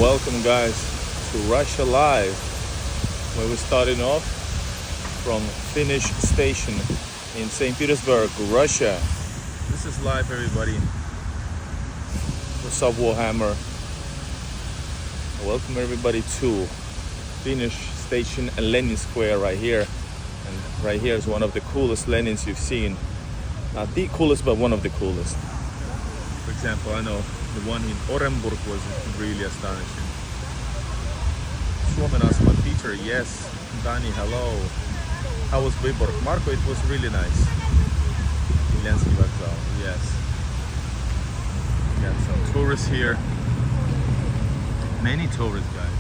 welcome guys to Russia Live, where we're starting off from Finnish station in St. Petersburg, Russia. This is live, everybody. What's up, Warhammer? Welcome everybody to Finnish station and Lenin Square right here. And right here is one of the coolest Lenins you've seen. Not the coolest, but one of the coolest. For example, I know the one in Orenburg was really astonishing. Suomen asema Peter, yes. Dani, hello. How was Viborg? Marco, it was really nice. Ilyanski Vokzal, yes. We got some tourists here. Many tourists, guys.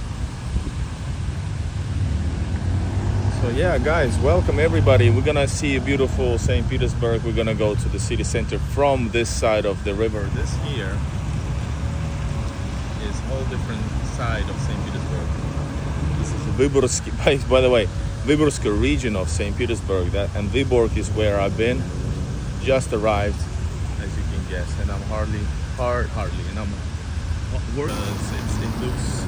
So yeah, guys, welcome everybody. We're gonna see a beautiful St. Petersburg. We're gonna go to the city center from this side of the river. This here is a whole different side of St. Petersburg. This is Vyborgsky, by the way, Vyborgsky region of St. Petersburg. And Vyborg is where I've been. Just arrived, as you can guess, and I'm hardly, and I'm working. It looks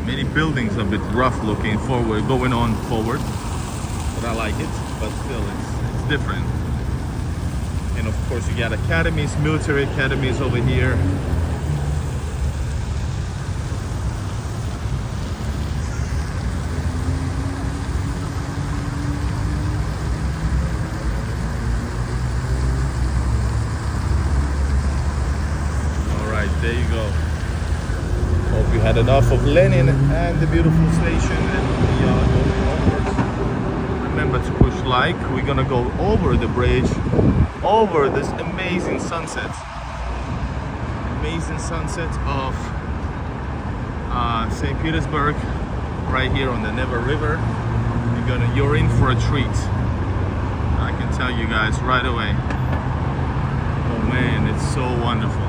many buildings a bit rough looking forward, going on forward, but I like it. But still, it's different. And of course, you got academies, military academies over here. There you go. Hope you had enough of Lenin and the beautiful station, and we are going onwards. Remember to push like. We're gonna go over the bridge, over this amazing sunset. Amazing sunset of St. Petersburg, right here on the Neva River. You're in for a treat. I can tell you guys right away. Oh man, it's so wonderful.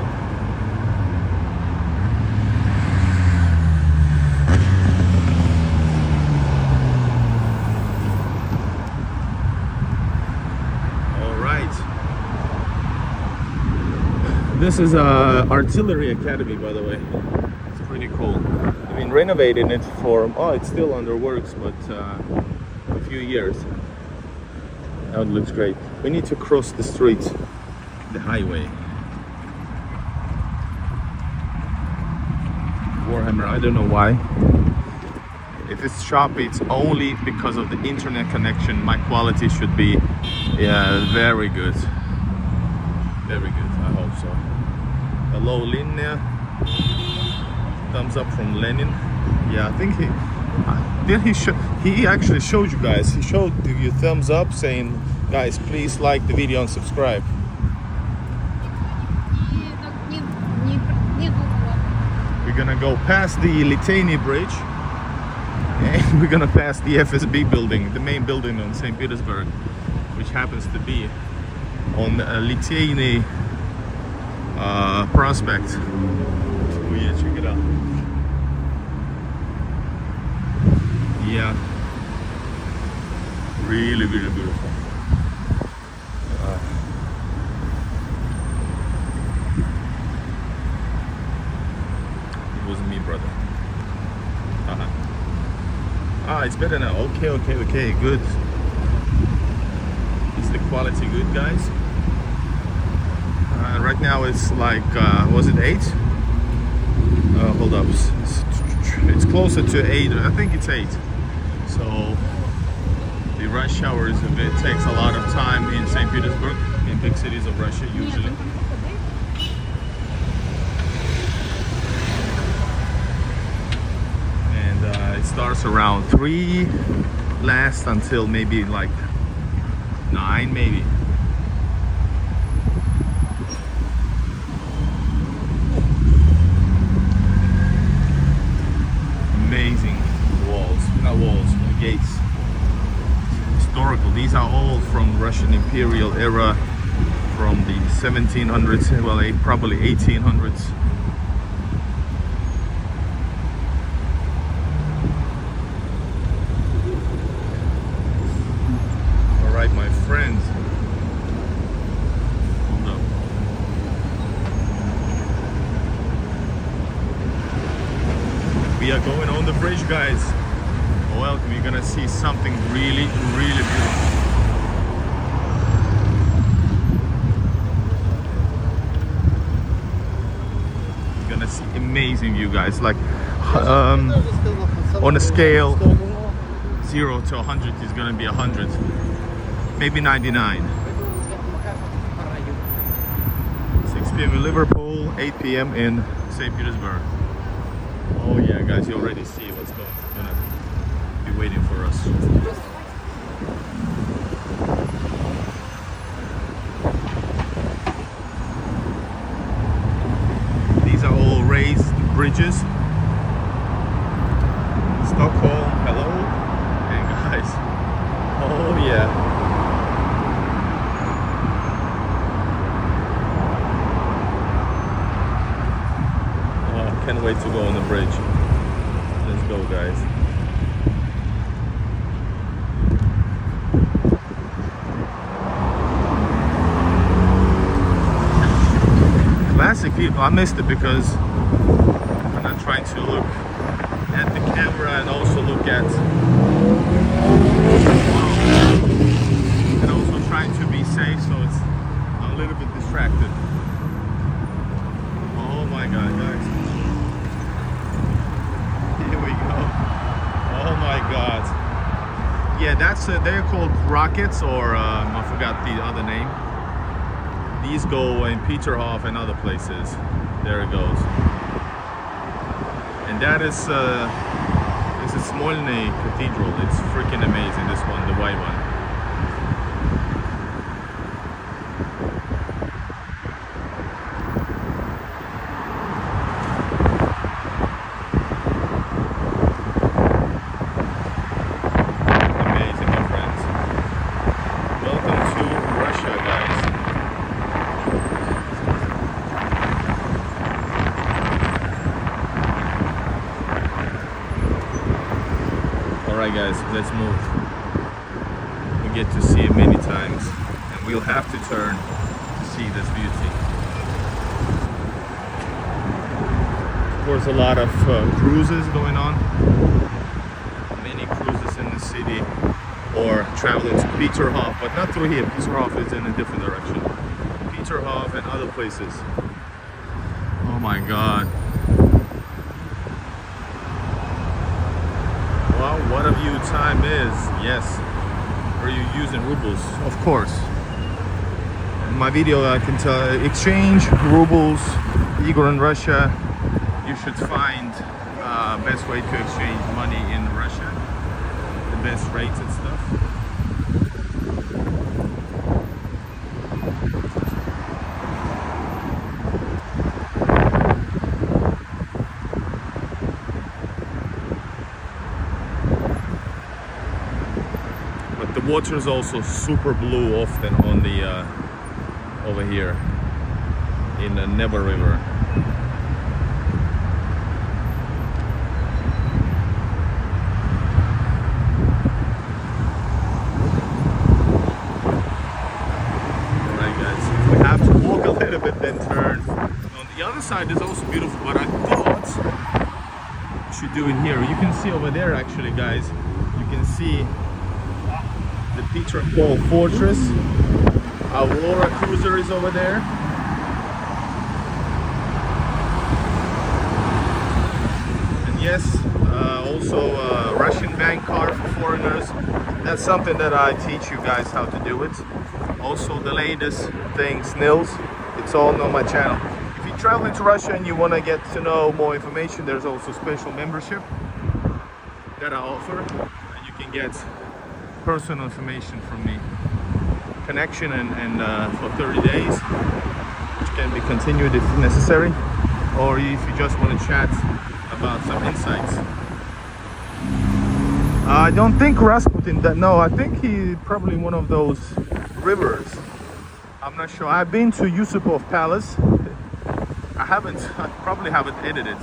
This is artillery academy, by the way. It's pretty cool. I've been renovating it for, it's still under works, but a few years. Now it looks great. We need to cross the street, the highway. Warhammer, I don't know why. If it's choppy, it's only because of the internet connection. My quality should be very good. Very good, I hope so. Hello, Linne. Thumbs up from Lenin. Yeah, I think he actually showed you guys. He showed you thumbs up saying, guys, please like the video and subscribe. We're gonna go past the Litani Bridge, and we're gonna pass the FSB building, the main building on St. Petersburg, which happens to be on Litani Prospect. Oh yeah, check it out. Yeah, really, really beautiful. It wasn't me, brother. It's better now. Okay, good. Is the quality good, guys? Right now it's like, was it 8? Hold up. It's closer to 8. I think it's 8. So the rush hour takes a lot of time in St. Petersburg, in big cities of Russia usually. And it starts around 3, lasts until maybe like 9 maybe. Amazing gates. Historical. These are all from Russian imperial era, from the 1700s, well, probably 1800s. All right, my friends. Hold up. we are going on the bridge, guys. Welcome. You're gonna see something really, really beautiful. You're gonna see amazing view, guys. Like on a scale 0 to 100 is gonna be 100, maybe 99. 6 p.m. in Liverpool, 8 p.m. in St. Petersburg. Oh yeah, guys, you already see what's gonna be waiting for us. These are all raised bridges. Stockholm, hello. And guys, oh yeah. Can't wait to go on the bridge. Let's go, guys. Classic people. I missed it because when I'm trying to look at the camera and also look at and also trying to be safe, so it's a little bit distracted. Oh my god, guys. Oh my god. Yeah, that's they're called rockets, or I forgot the other name. These go in Peterhof and other places. There it goes. And that is this is Smolny Cathedral. It's freaking amazing, this one, the white one. Alright guys, let's move. We get to see it many times and we'll have to turn to see this beauty. Of course, a lot of cruises going on. Many cruises in the city or traveling to Peterhof, but not through here. Peterhof is in a different direction. Peterhof and other places. Oh my god. Well, what a view time is. Yes. Are you using rubles? Of course. In my video I can tell exchange rubles, Igor in Russia. You should find best way to exchange money in Russia. The best rates and stuff. The water is also super blue often on the over here in the Neva River. Alright guys, we have to walk a little bit then turn. On the other side is also beautiful, but I thought we should do it here. You can see over there actually, guys, you can see the Peter Paul Fortress. Aurora cruiser is over there. And yes, also a Russian bank card for foreigners. That's something that I teach you guys how to do it. Also the latest things, nils, it's all on my channel. If you're traveling to Russia and you want to get to know more information, there's also special membership that I offer, and you can get personal information from me, connection and for 30 days, which can be continued if necessary, or if you just want to chat about some insights. I don't think Rasputin, no, I think he's probably one of those rivers. I'm not sure. I've been to Yusupov Palace. I probably haven't edited,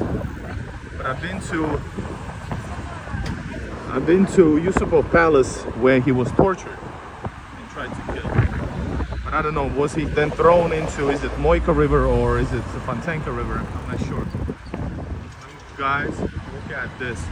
but I've been to Yusupov Palace where he was tortured and tried to kill. But I don't know, was he then thrown into, is it Moika River or is it the Fontanka River? I'm not sure. Guys, Look at this.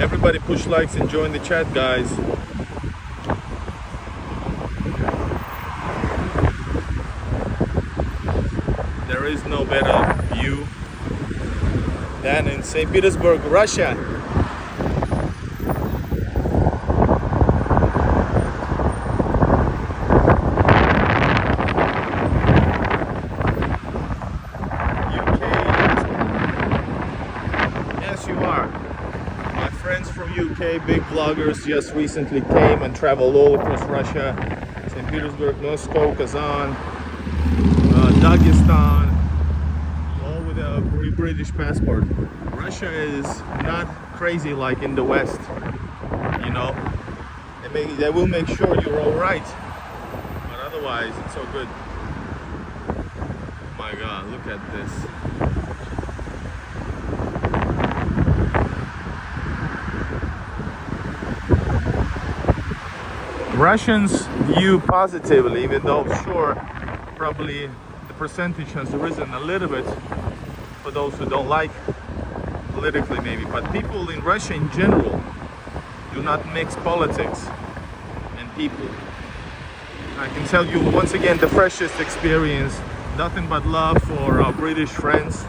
Everybody push likes and join the chat, guys. There is no better view than in St. Petersburg, Russia. UK. Yes, you are. My friends from UK, big vloggers, just recently came and traveled all across Russia. St. Petersburg, Moscow, Kazan, Dagestan, all with a British passport. Russia is not crazy like in the West, you know. They will make sure you're all right, but otherwise it's so good. My God, look at this. Russians view positively, even though sure, probably the percentage has risen a little bit for those who don't like politically maybe, but people in Russia in general do not mix politics and people. I can tell you once again the freshest experience, nothing but love for our British friends.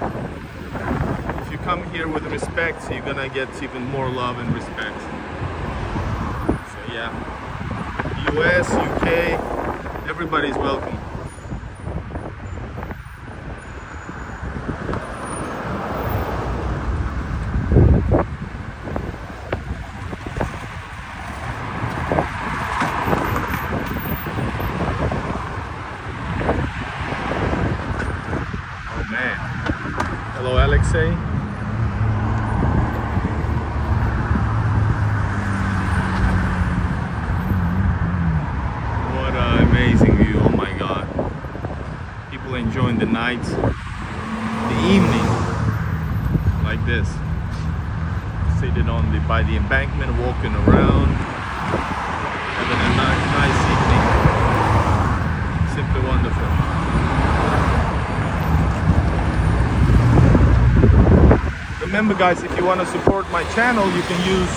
If you come here with respect, you're gonna get even more love and respect. So yeah, US, UK, everybody's welcome. Hello, Alexei. What an amazing view! Oh my God! People enjoying the night, the evening, like this. Seated by the embankment, walking around, having a nice evening. Simply wonderful. Remember guys, if you want to support my channel, you can use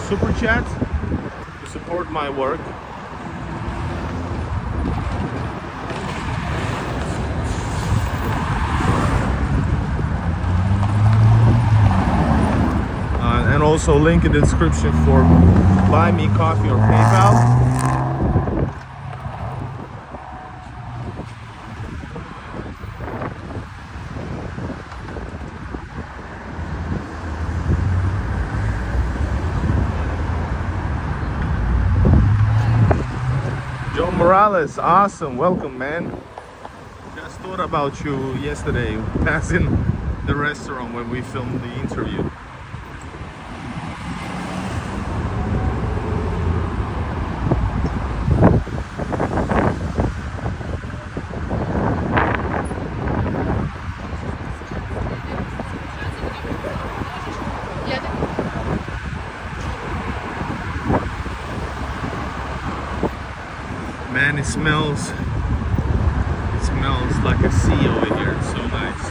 Super Chat to support my work. And also link in the description for Buy Me Coffee or PayPal. Morales, awesome, welcome man. Just thought about you yesterday, passing the restaurant when we filmed the interview. Man, it smells like a sea over here. It's so nice.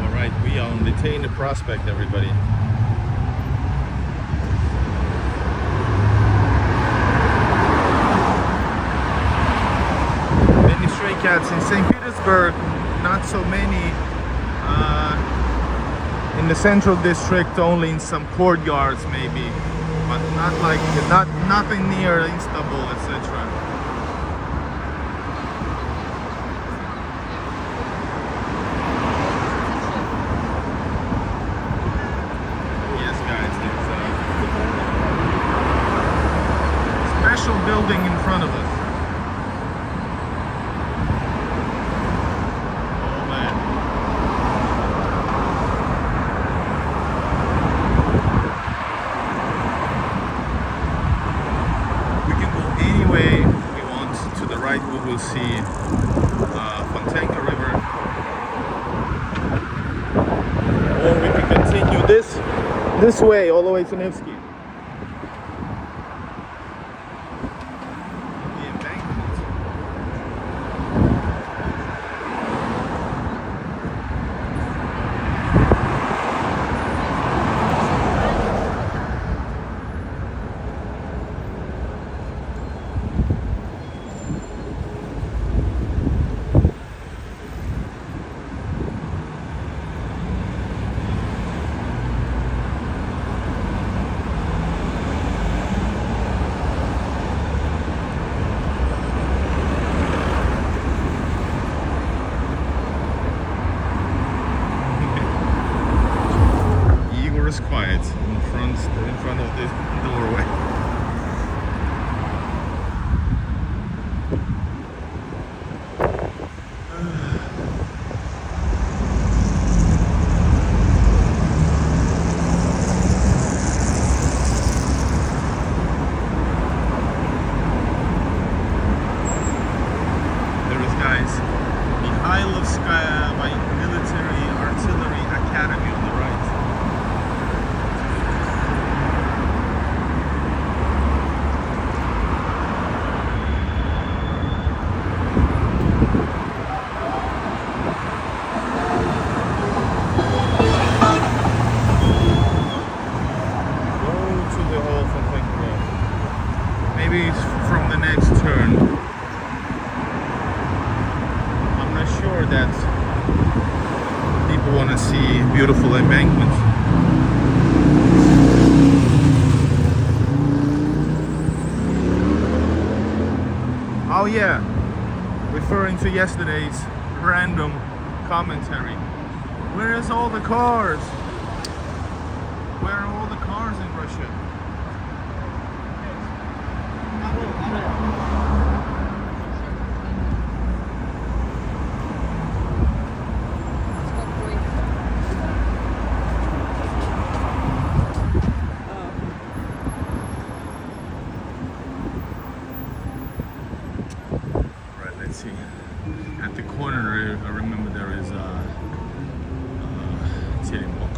All right, we are on the Taina Prospect, everybody. Cats in St. Petersburg, not so many. In the central district, only in some courtyards maybe, but nothing near Istanbul, etc. Yes, guys, building in front of us. Oh man. We can go any way we want. To the right we will see Fontainka River. Or we can continue this way all the way to Nevsky. The embankment. Igor is quiet in front of this doorway. There is, guys, Mihailovskaya Military Artillery Academy on the right. Go to the whole Fontainka Road. Maybe from the next turn. I'm not sure that people want to see beautiful embankments. Oh yeah, referring to yesterday's random commentary. Where is all the cars? Where are all the cars in Russia? Right, let's see. At the corner, I remember there is Telemok.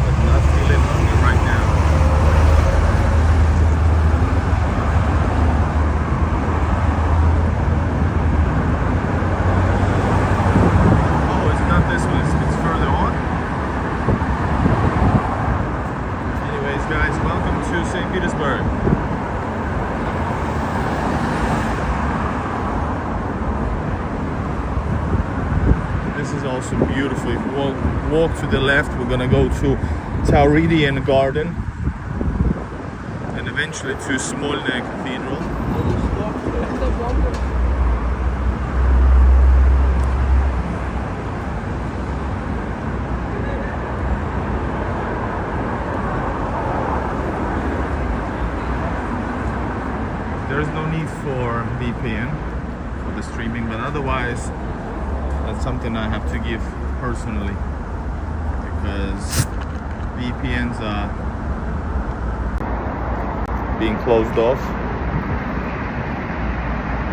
But not feeling hungry right now. Oh, it's not this one, it's further on. Anyways, guys, welcome to St. Petersburg. This is also beautiful. If we walk to the left, we're gonna go to Tauridian Garden and eventually to Smolny Cathedral. There's no need for VPN for the streaming, but otherwise that's something I have to give personally, because VPNs are being closed off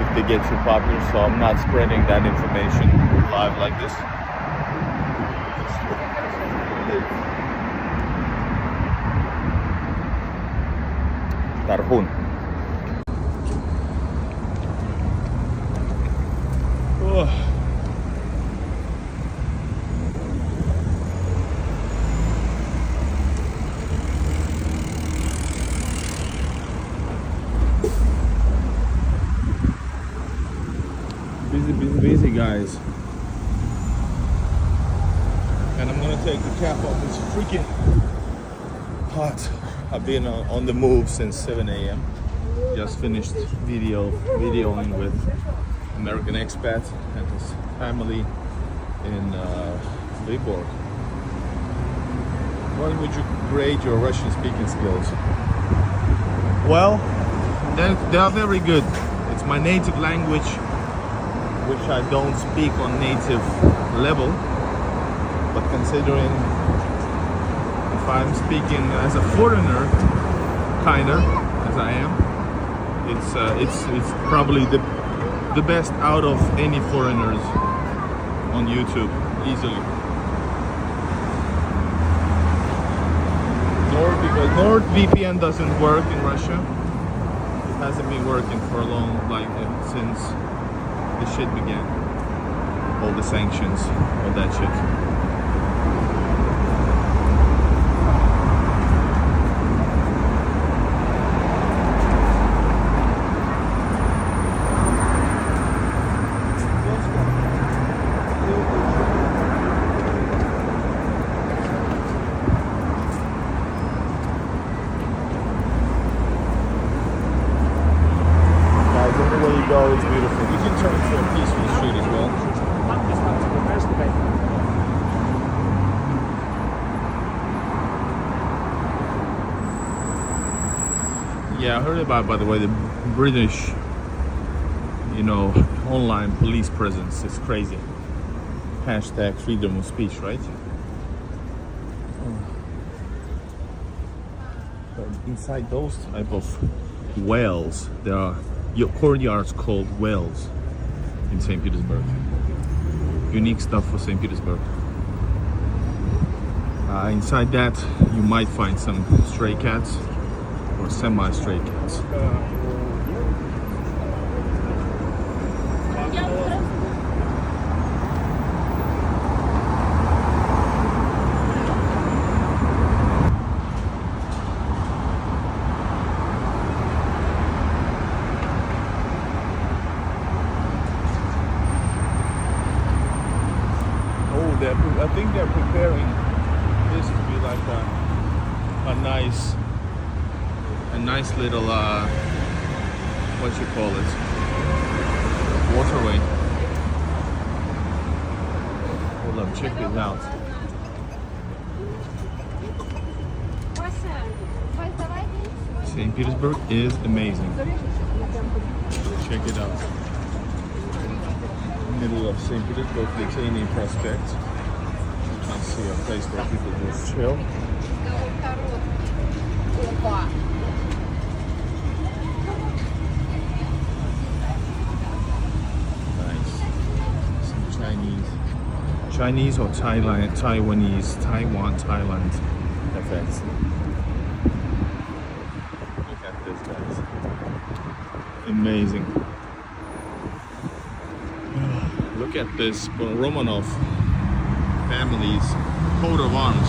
if they get too popular, so I'm not spreading that information live like this. Tarhun. Oh. Busy, guys. And I'm gonna take the cap off. It's freaking hot. I've been on the move since 7 a.m. Just finished videoing with American expat and his family in Viborg. What would you grade your Russian speaking skills? Well, they are very good. It's my native language, which I don't speak on native level, but considering if I'm speaking as a foreigner, kinda as I am, it's probably the best out of any foreigners on YouTube, easily. NordVPN doesn't work in Russia. It hasn't been working for a long, since the shit began. All the sanctions, all that shit. Go, it's beautiful. You can turn to a peaceful street as well. Yeah, I heard about, by the way, the British, online police presence. It's crazy. Hashtag freedom of speech, right? But inside those type of wells, there are courtyards called wells in St. Petersburg. Unique stuff for St. Petersburg. Inside that, you might find some stray cats or semi-stray cats. I think they're preparing this to be like a nice little what you call it, waterway. Hold up, check this out. St. Petersburg is amazing. Check it out. Middle of St. Petersburg, Lithuanian Prospect. You can see a place where people just chill. Nice. Some Chinese or Thailand, Thailand effects. Look at this, guys. Amazing. Look at this Romanov family's coat of arms.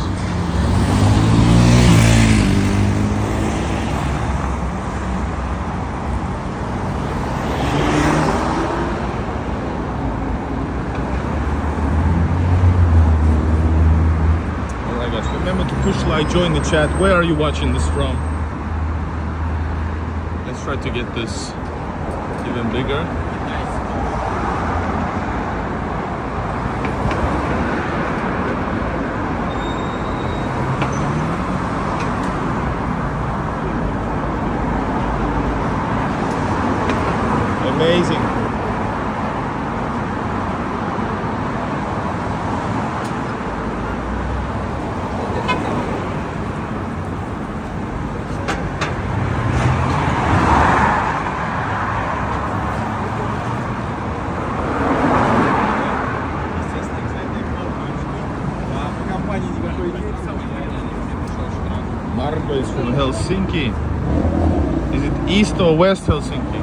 Alright guys, remember to push like, join the chat. Where are you watching this from? Let's try to get this even bigger. Amazing. Marco is from Helsinki. Is it east or west Helsinki?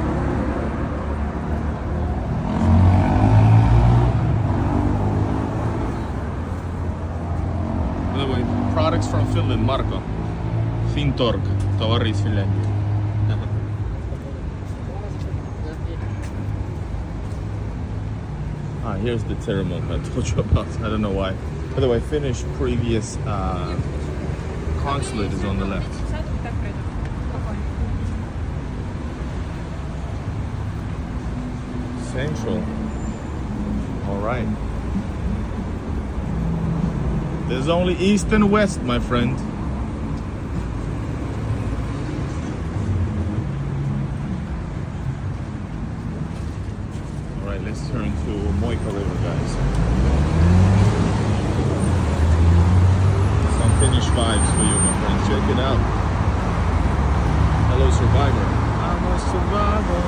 Products from Finland, Marco. Fintorg, товары из Финляндии. Here's the terminal I told you about. I don't know why. By the way, Finnish previous consulate is on the left. Central. All right. There's only east and west, my friend. All right, let's turn to Neva River, guys. Some Finnish vibes for you, my friends. Check it out. Hello, survivor. I'm a survivor.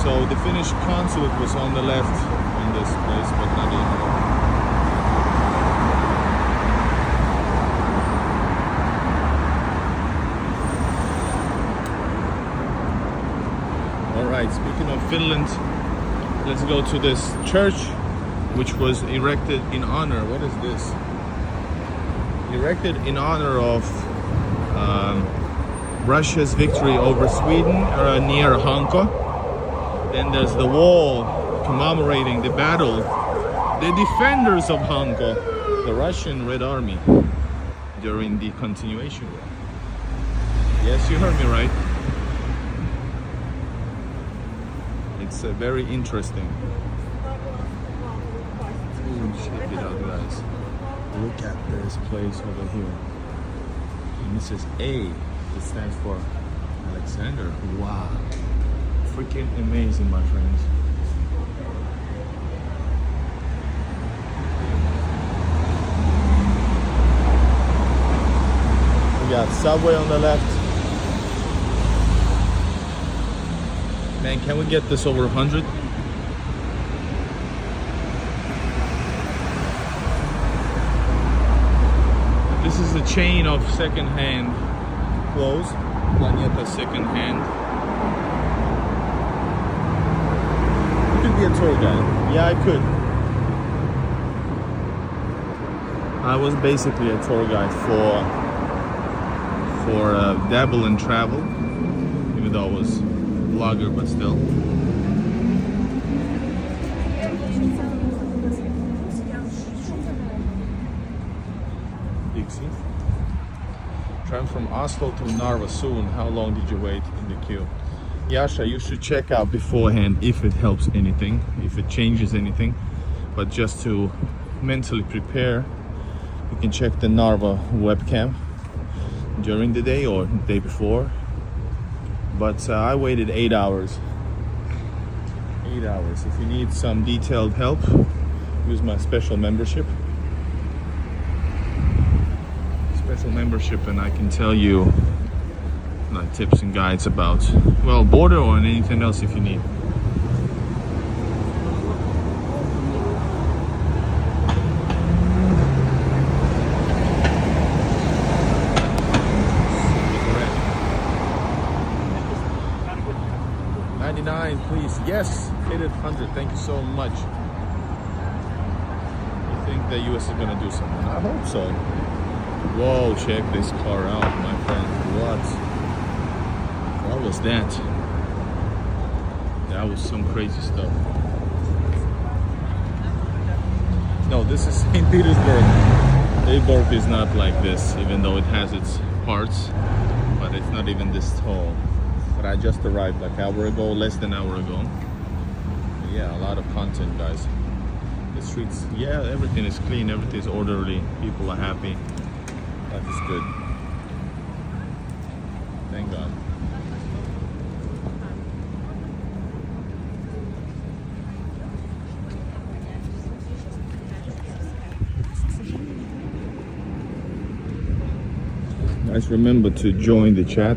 So the Finnish consulate was on the left on this place, but not anymore. Alright, speaking of Finland, let's go to this church which was erected in honor, what is this? Erected in honor of Russia's victory over Sweden near Hanko. Then there's the wall commemorating the battle, the defenders of Hanko, the Russian Red Army during the continuation war. Yes, you heard me right. It's very interesting. Ooh, check it out, guys. Look at this place over here. And it says A. It stands for Alexander. Wow. Freaking amazing, my friends. We got subway on the left. Man, can we get this over 100? This is a chain of second-hand clothes. Planeta second-hand. You could be a tour guide. Yeah, I could. I was basically a tour guide for dabble and travel, even though I was vlogger, but still. Dixie. Tram from Oslo to Narva soon. How long did you wait in the queue? Yasha, you should check out beforehand if it helps anything, if it changes anything. But just to mentally prepare, you can check the Narva webcam during the day or the day before. But I waited 8 hours. 8 hours. If you need some detailed help, use my special membership. Special membership, and I can tell you like tips and guides about, well, border or anything else if you need. Please, yes, hit it 100. Thank you so much. You think the US is gonna do something? I hope so. Whoa, check this car out, my friend. What was that? That was some crazy stuff. No, this is St. Petersburg. Viborg is not like this, even though it has its parts, but it's not even this tall. But I just arrived like an hour ago, less than an hour ago. But yeah, a lot of content, guys. The streets, yeah, everything is clean, everything is orderly, people are happy. Life is good. Thank God. Guys, remember to join the chat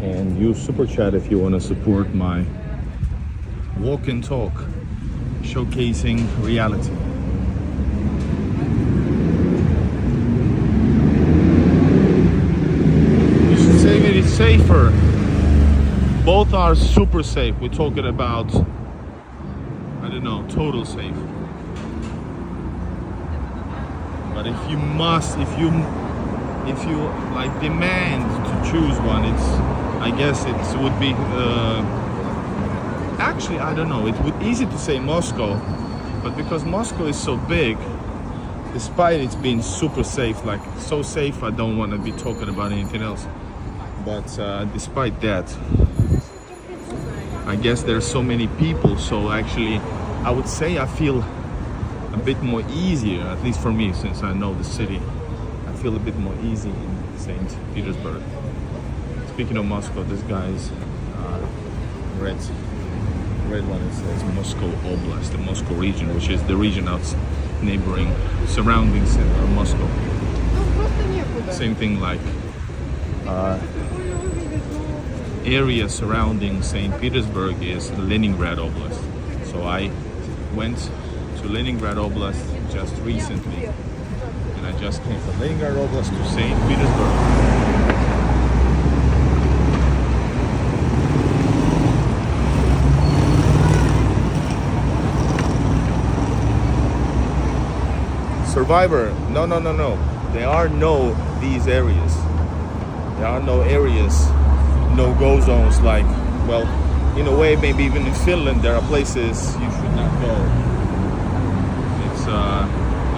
and use super chat if you want to support my walk and talk showcasing reality. You should say it is safer. Both are super safe. We're talking about, I don't know, total safe. But if you like demand to choose one, I guess it would be actually, I don't know, it would be easy to say Moscow, but because Moscow is so big, despite it being super safe, like so safe, I don't want to be talking about anything else, but despite that, I guess there's so many people, so actually I would say I feel a bit more easier, at least for me, since I know the city. I feel a bit more easy in St. Petersburg. Speaking of Moscow, this guy's red one, it says Moscow Oblast, the Moscow region, which is the region out neighboring surrounding center of Moscow. Same thing like area surrounding St. Petersburg is Leningrad Oblast. So I went to Leningrad Oblast just recently, and I just came from Leningrad Oblast to St. Petersburg. Survivor, no. There are no these areas. There are no areas, no go zones like, well, in a way, maybe even in Finland, there are places you should not go. It's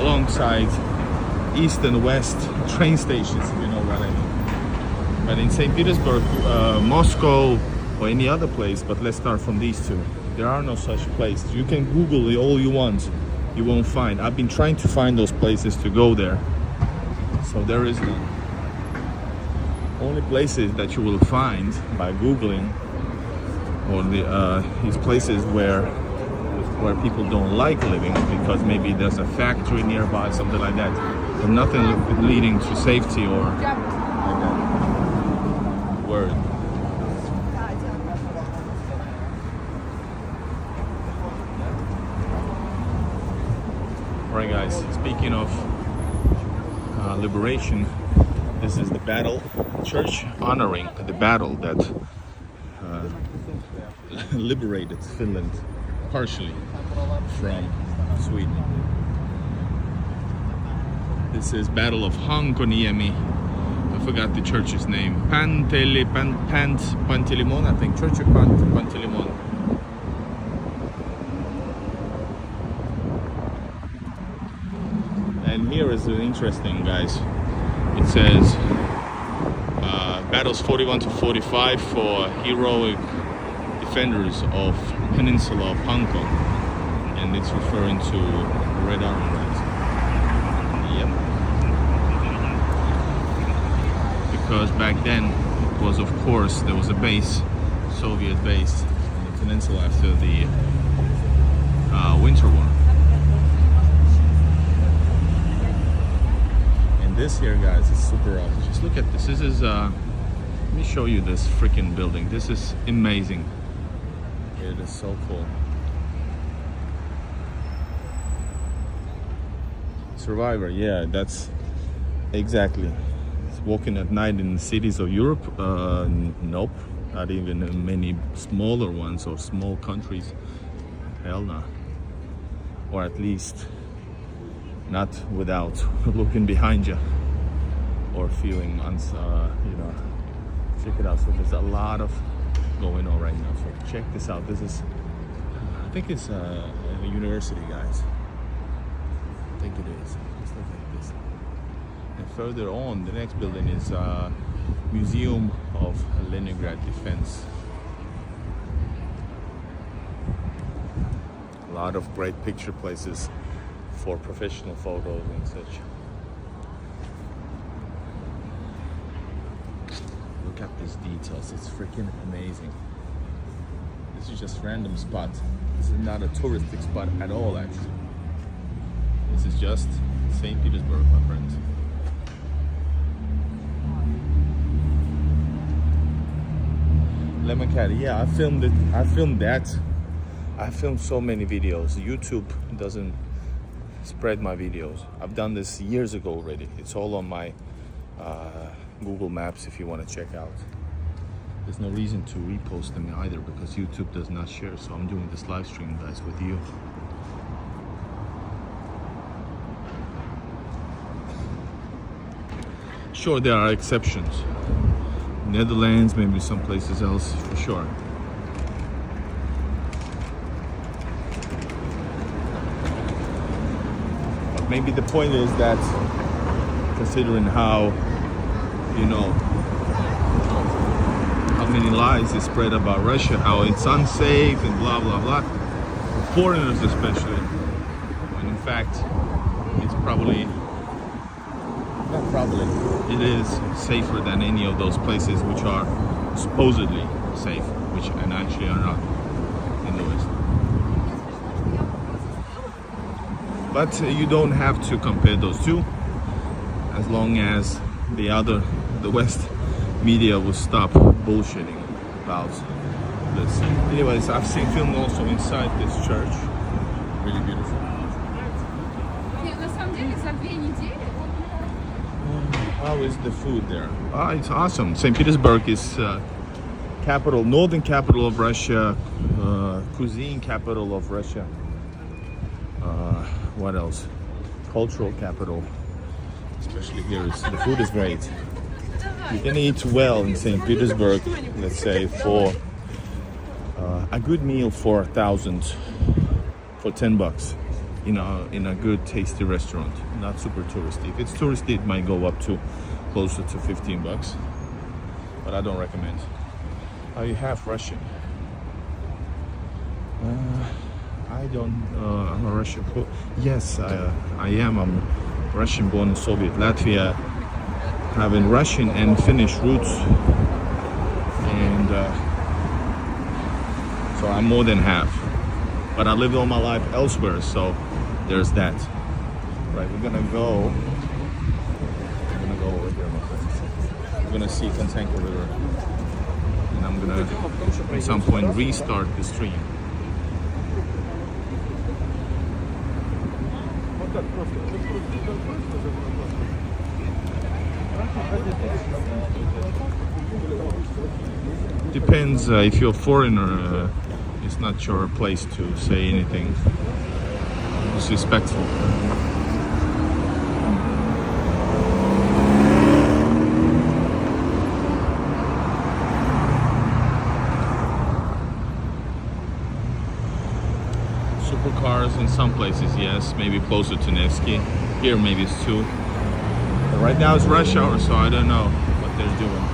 alongside east and west train stations, if you know what I mean. But in St. Petersburg, Moscow, or any other place, but let's start from these two. There are no such places. You can Google it all you want. You won't find. I've been trying to find those places to go there. So there is none. Only places that you will find by Googling or these places where people don't like living because maybe there's a factory nearby, something like that, but nothing leading to safety or like that. Word. Alright guys, speaking of liberation, this is the battle church honoring the battle that liberated Finland partially from Sweden. This is Battle of Hankoniemi. I forgot the church's name. Pantelimon, I think. Church of Pantelimon. And here is interesting, guys. It says battles 41 to 45 for heroic defenders of Peninsula of Hong Kong, and it's referring to Red Army, right? Yep. Because back then it was, of course, there was a base, Soviet base on the peninsula after the Winter War. This here, guys, is super rough. Just look at this. This is let me show you this freaking building. This is amazing. It is so cool. Survivor, yeah, that's exactly. It's walking at night in the cities of Europe. Nope, not even in many smaller ones or small countries. Hell no. Or at least not without looking behind you or feeling, check it out. So there's a lot of going on right now. So check this out. This is, I think it's a university, guys. I think it is. Let's look at this. And further on, the next building is Museum of Leningrad Defense. A lot of great picture places for professional photos and such. Look at these details, it's freaking amazing. This is just random spot. This is not a touristic spot at all, actually. This is just St. Petersburg, my friends. Lemon Caddy, yeah, I filmed it. I filmed that. I filmed so many videos. YouTube doesn't spread my videos. I've done this years ago already. It's all on my Google Maps if you want to check out. There's no reason to repost them either because YouTube does not share, so I'm doing this live stream, guys, with you. Sure, there are exceptions. Netherlands, maybe some places else, for sure. Maybe the point is that, considering how, how many lies is spread about Russia, how it's unsafe and blah blah blah. Foreigners especially. When in fact, it's probably, not probably, it is safer than any of those places which are supposedly safe, which and actually are not in the West. But you don't have to compare those two, as long as the West media will stop bullshitting about this. Anyways, I've seen film also inside this church. Really beautiful. How is the food there? It's awesome. St. Petersburg is capital, northern capital of Russia, cuisine capital of Russia. What else? Cultural capital. Especially here, the food is great. You can eat well in St. Petersburg, let's say, for a good meal for $1000, for $10, in a good tasty restaurant, not super touristy. If it's touristy, it might go up to closer to $15, but I don't recommend. You have Russian. I don't. I'm a Russian. Yes, I am. I'm Russian, born in Soviet Latvia, having Russian and Finnish roots, and so I'm more than half. But I lived all my life elsewhere, so there's that. Right, we're gonna go over here, my friends. We're gonna see Fontainka River, and I'm gonna at some point restart the stream. Depends, if you're a foreigner, it's not your place to say anything disrespectful. Supercars in some places, yes, maybe closer to Nevsky. Here maybe it's 2. But right now it's rush hour, so I don't know what they're doing.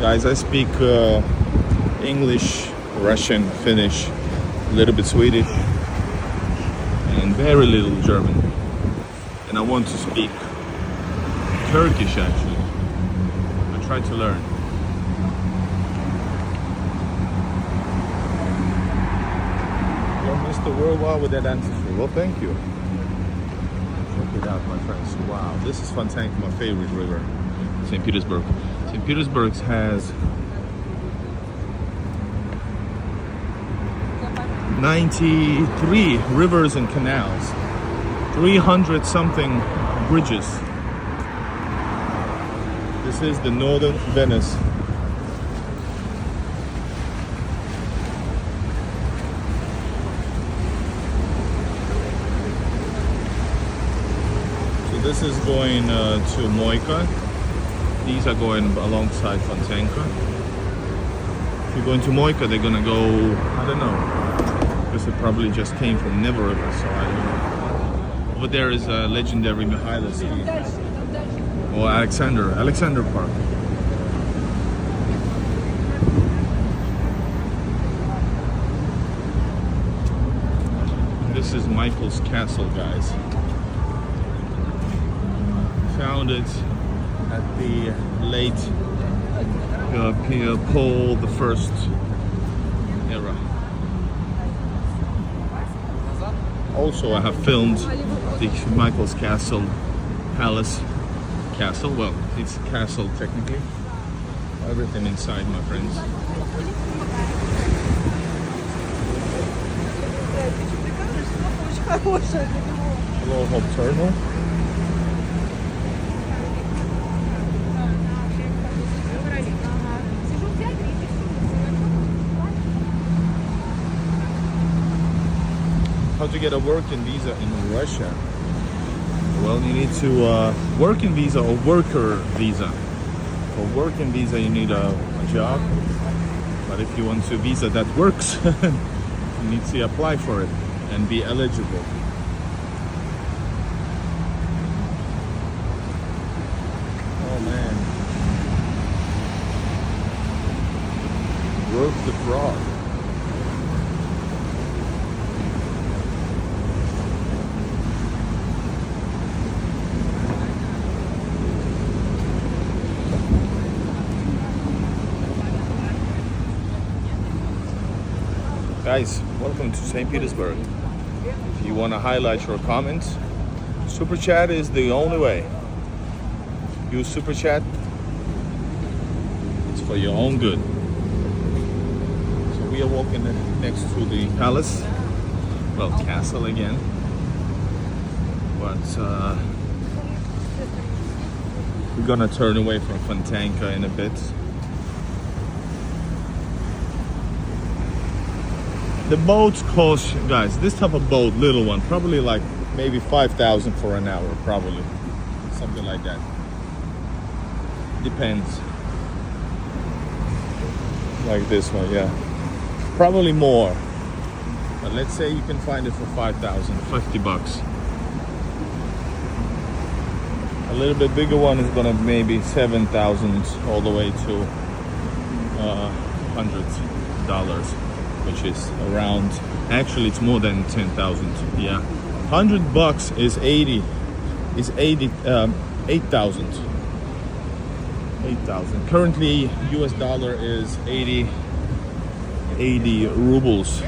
Guys, I speak English, Russian, Finnish, a little bit Swedish, and very little German. And I want to speak Turkish actually. I try to learn. You're Mr. Worldwide with that answer. Well, thank you. Check it out, my friends. Wow, this is Fontainka, my favorite river. St. Petersburg. St. Petersburg has 93 rivers and canals, 300 something bridges. This is the northern Venice. So this is going to Moika. These are going alongside Fontainka. If you're going to Moika, they're gonna go, I don't know, because it probably just came from Neva River, so I don't know. Over there is a legendary Mikhailovsky, or Alexander Park. This is Michael's Castle, guys. Found it at the late Paul the First era. Also, I have filmed the Michael's Castle Palace Castle. Well, it's a castle technically. Everything inside, my friends. Hello, Hope Terminal. How to get a working visa in Russia? Well, you need to working visa or worker visa. For working visa, you need a job. But if you want a visa that works, you need to apply for it and be eligible. Oh man. Broke the frog. Guys, welcome to St. Petersburg. If you want to highlight your comments, Super Chat is the only way. Use Super Chat. It's for your own good. So we are walking next to the palace. Well, castle again. But we're gonna turn away from Fontanka in a bit. The boats cost, guys, this type of boat, little one, probably like maybe 5,000 for an hour, probably. Something like that. Depends. Like this one, yeah. Probably more. But let's say you can find it for 5,000, 50 bucks. A little bit bigger one is gonna maybe 7,000 all the way to $100. Which is around, actually it's more than 10,000. Yeah, 100 bucks is 8,000. 8,000. Currently, US dollar is 80 rubles,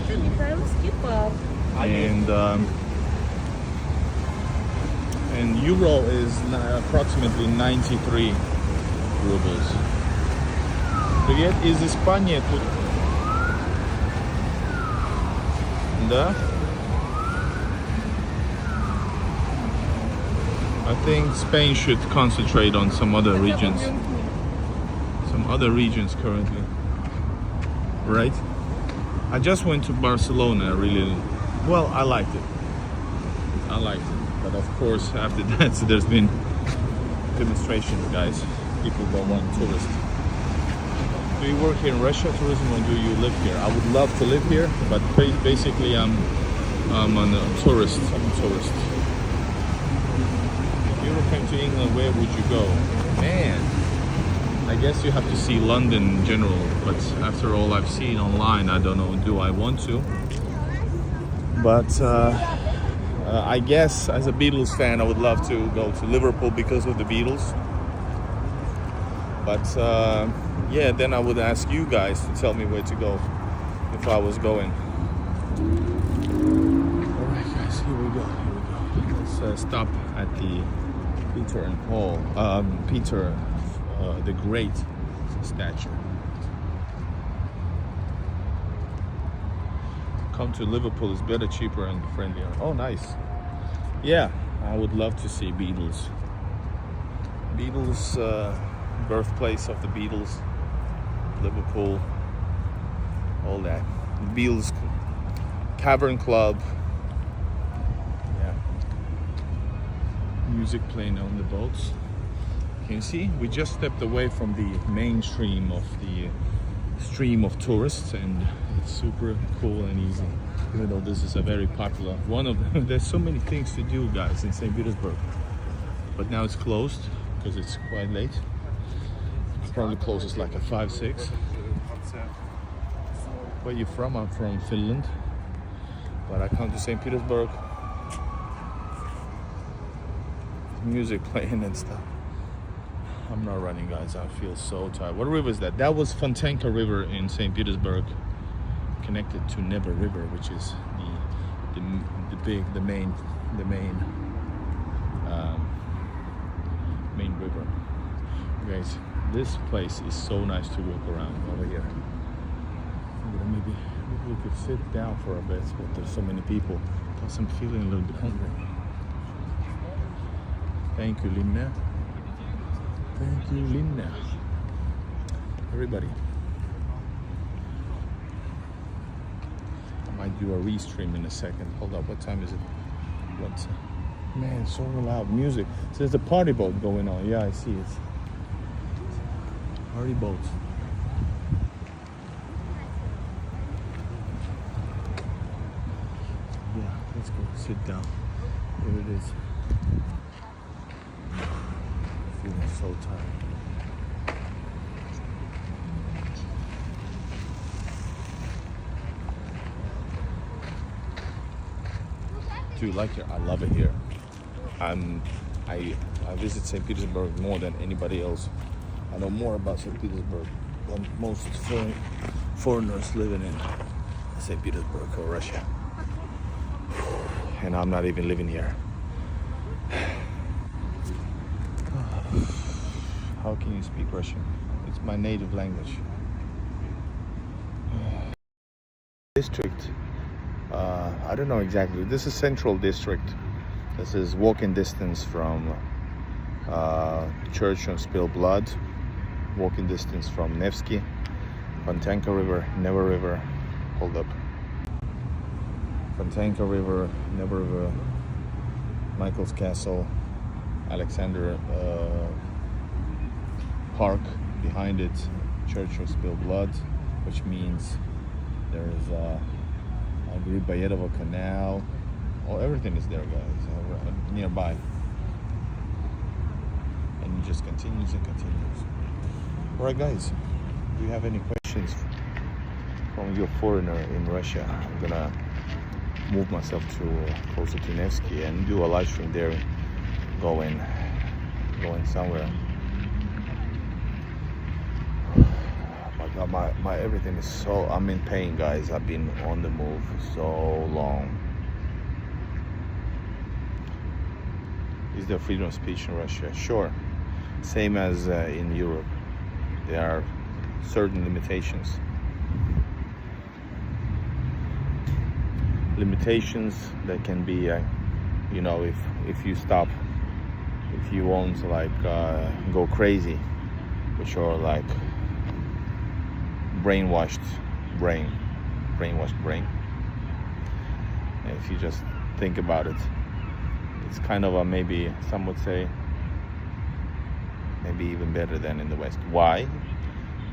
and euro is approximately 93 rubles. Привет из Испании тут. Да? I think Spain should concentrate on some other regions. Some other regions currently. Right? I just went to Barcelona, really. Well, I liked it. But of course, after that, so there's been demonstrations, guys. People don't want tourists. Do you work here in Russia tourism or do you live here? I would love to live here, but basically I'm a tourist. I'm a tourist. If you ever came to England, where would you go? Man, I guess you have to see London in general, but after all I've seen online, I don't know, do I want to? But I guess as a Beatles fan, I would love to go to Liverpool because of the Beatles. But yeah, then I would ask you guys to tell me where to go if I was going. Alright guys, here we go. Let's stop at the Peter and Paul, Peter the Great statue. Come to Liverpool is better, cheaper and friendlier. Oh nice. Yeah, I would love to see Beatles. Birthplace of the Beatles, Liverpool, all that. Beatles Cavern Club. Yeah. Music playing on the boats. Can you see? We just stepped away from the mainstream of the stream of tourists, and it's super cool and easy. Even though this is a very popular one of them. There's so many things to do, guys, in St. Petersburg. But now it's closed because it's quite late. Probably closes like at 5-6. Where you from? I'm from Finland, but I come to St. Petersburg. Music playing and stuff. I'm not running, guys. I feel so tired. What river is that? That was Fontanka River in St. Petersburg, connected to Neva River, which is the main river. Guys, this place is so nice to walk around over here. Maybe we could sit down for a bit, but there's so many people. Plus I'm feeling a little bit hungry. Thank you, Linda. Thank you, Linda. Everybody. I might do a restream in a second. Hold up, what time is it? Man, so loud music. So there's a party boat going on. Yeah, I see it. Party boat. Let's go sit down. Here it is. Feeling so tired. Dude, like here, I love it here. I visit St. Petersburg more than anybody else. I know more about St. Petersburg than most foreigners living in St. Petersburg or Russia. And I'm not even living here. How can you speak Russian? It's my native language. District. I don't know exactly. This is Central District. This is walking distance from Church of Spilled Blood. Walking distance from Nevsky, Fontanka River, Neva River. Hold up. Fontanka River, Neva River, Michael's Castle, Alexander Park. Behind it, Church of Spilled Blood, which means there's Griboyedovo Canal. Oh, everything is there, guys, nearby. And it just continues and continues. All right, guys, if you have any questions from your foreigner in Russia, I'm gonna move myself to closer to Nevsky and do a live stream there, going somewhere. My God, my everything is so, I'm in pain, guys. I've been on the move so long. Is there freedom of speech in Russia? Sure. Same as in Europe. There are certain limitations. Limitations that can be, you know, if you stop, if you won't like go crazy, which are like brainwashed brain. And if you just think about it, it's kind of a, maybe some would say, maybe even better than in the West. Why?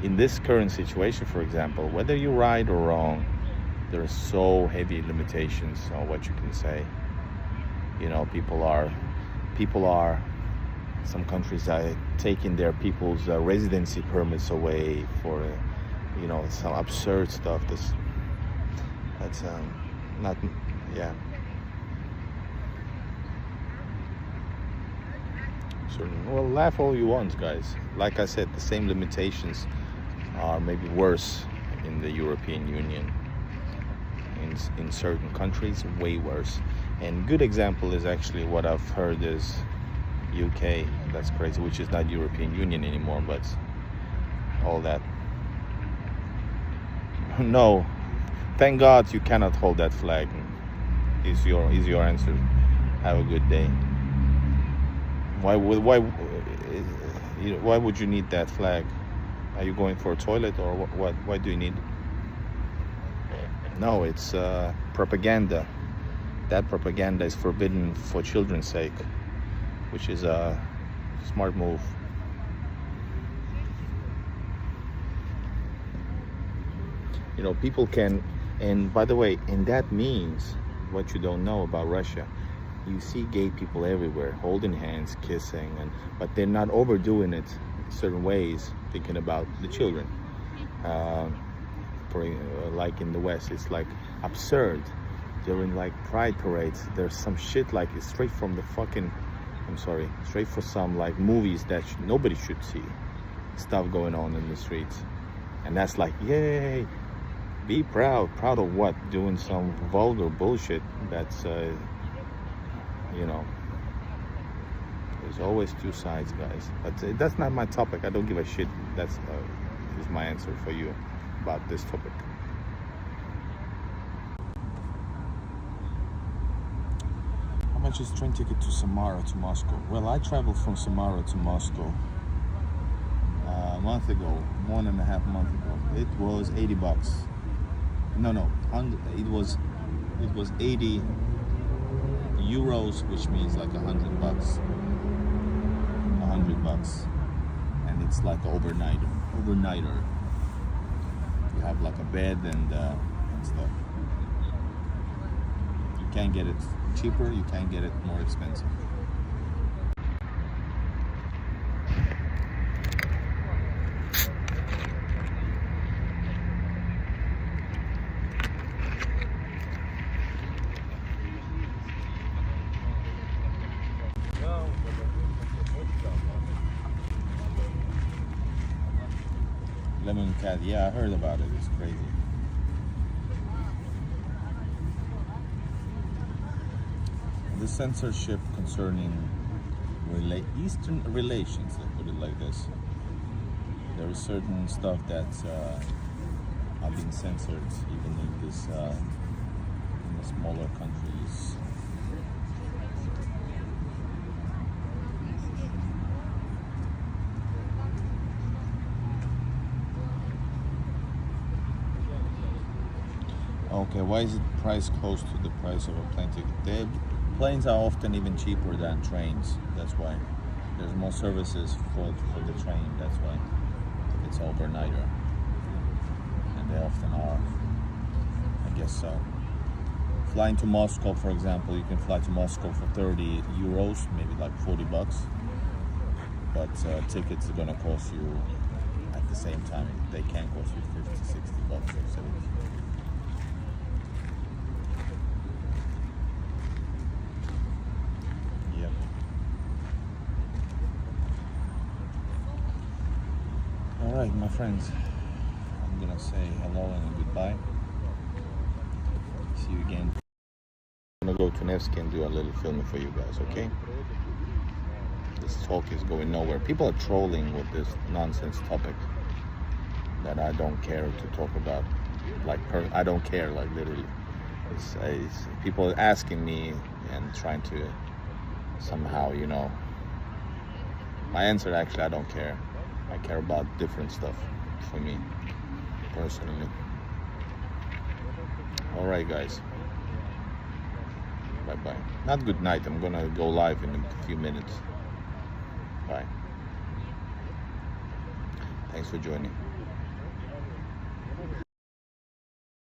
In this current situation, for example, whether you're right or wrong, there are so heavy limitations on what you can say. You know, people are, some countries are taking their people's residency permits away for, you know, some absurd stuff. That's not, yeah. Well, laugh all you want, guys. Like I said, the same limitations are maybe worse in the European Union. In certain countries, way worse. And good example is actually what I've heard is UK. That's crazy, which is not European Union anymore, but all that. No, thank God you cannot hold that flag. Is your answer. Have a good day. Why would you need that flag? Are you going for a toilet or what? Why do you need? No, it's propaganda. That propaganda is forbidden for children's sake, which is a smart move. You know, people can, and by the way, and that means what you don't know about Russia. You see gay people everywhere, holding hands, kissing, but they're not overdoing it in certain ways, thinking about the children. Like in the West, it's like absurd. During like pride parades, there's some shit like it's straight from the fucking, straight for some like movies that nobody should see. Stuff going on in the streets. And that's like, yay, be proud. Proud of what? Doing some vulgar bullshit that's, you know, there's always two sides, guys. But that's not my topic. I don't give a shit. That's is my answer for you about this topic. How much is train ticket to Samara to Moscow? Well, I traveled from Samara to Moscow a month ago, 1.5 months ago. It was $80. No, it was 80 euros, which means like $100. $100, and it's like an overnighter. You have like a bed and stuff. You can't get it cheaper, you can't get it more expensive. Lemon cat, yeah, I heard about it. It's crazy. The censorship concerning Eastern relations, let's put it like this. There is certain stuff that's have been censored even in this in the smaller countries. Okay, why is it priced close to the price of a plane ticket? Planes are often even cheaper than trains. That's why there's more services for the train. That's why it's overnighter, and they often are. I guess so. Flying to Moscow, for example, you can fly to Moscow for 30 euros, maybe like 40 bucks. But tickets are gonna cost you at the same time. They can cost you 50, 60 bucks or 70. Alright, my friends, I'm gonna say hello and goodbye. See you again. I'm gonna go to Nevsky and do a little filming for you guys, okay? This talk is going nowhere. People are trolling with this nonsense topic that I don't care to talk about. Like, I don't care, like literally. It's people asking me and trying to somehow, you know. My answer, actually, I don't care. I care about different stuff for me, personally. Alright, guys. Bye-bye. Not good night. I'm gonna go live in a few minutes. Bye. Thanks for joining.